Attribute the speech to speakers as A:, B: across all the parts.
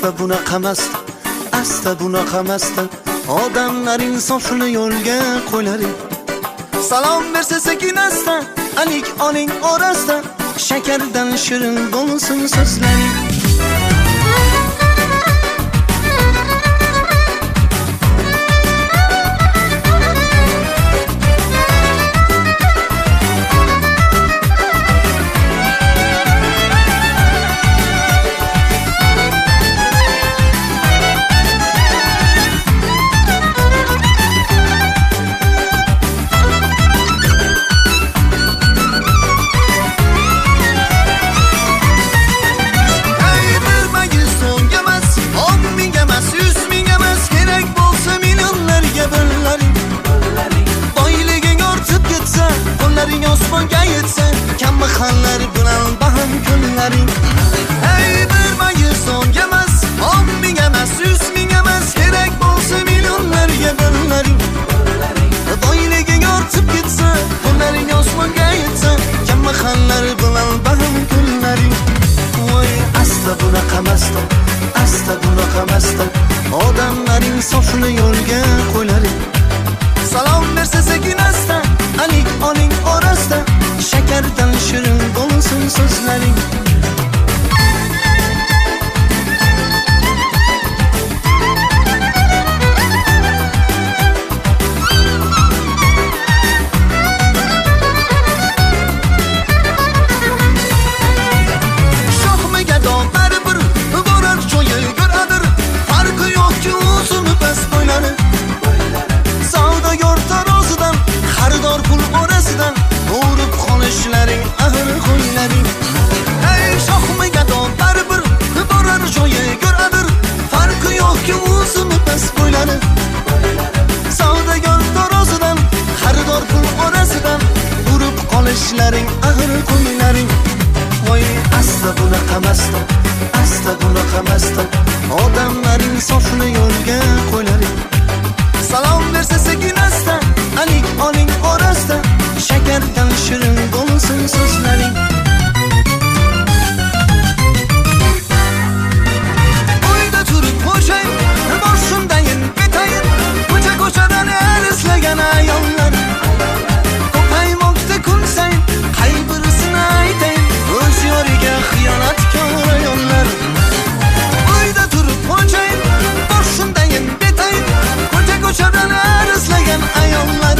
A: asta bunaqamasdi, asta bunaqamasdi. Odamlar insofini yo'lga qo'ylar. Salom bersa sekinasta, alik oling orasida, shakardan shirin bo'lsin so'zlaring. Osmonga yetsa, kambag'allar bilan baham kunlaring. Ey bir mayis so'mga emas, 10 ming emas, 100 ming emas, kerak bo'lsa millionlarga birlaring. Boyliging ortib ketsa, kunlaring osmonga yetsa, kambag'allar bilan baham kunlaring. Voy asta bunaqamasdi, asta bunaqamasdi. Odamlar insofini yo'lga qo'ylaring. Salom bersa sekinasta, alik oling orasida, shakardan shirin bo'lsin so'zlaring. Shohmi gado baribir, borar joyi go'radir, farqi yo'qki o'zini bas qo'ylari. Savdogar tarozidan, xaridor pul orasidan o'rib qolishlaring ahir qo'ylaring. Ey shohmi gado baribir, borar joyi go'radir, farqi yo'qki o'zini bas qo'ylari. Savdogar tarozidan, xaridor pul orasidan o'rib qolishlaring ahir qo'ylaring. Voy asta bunaqamasdi, asta bunaqamasdi. Odamlar insofini yo'lga qo'ylaring. Salom bersa sekinasta, alik oling orasida, shakardan shirin bo'lsin so'zlaring. Uyda turib qo'shay, boshimdayin ketayin, ko'cha-ko'chadan eslagan ayollar. Ko'paymoqda kun sayin, qay birisini aytayin, o'z yoriga xiyonatkor ayollar. Uyda turib qo'shay, boshimdayin ketayin, ko'chadan eslagan ayollar.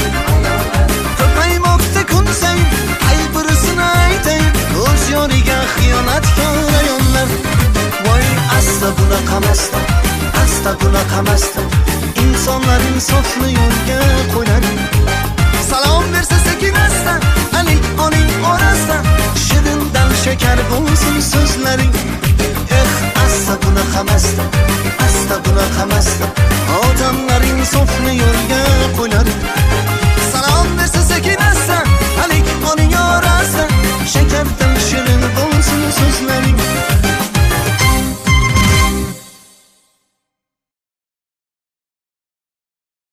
A: Ko'paymoqda kun sayin, qay birisini aytayin, o'z yoriga xiyonatkor ayollar. Voy asta bunaqamasdi, asta bunaqamasdi. Insonlar insofni yo'lga qo'yadi. Salom bersa sekinasta, alik oling orasida, shirindan shakar bo'lsin so'zlaring.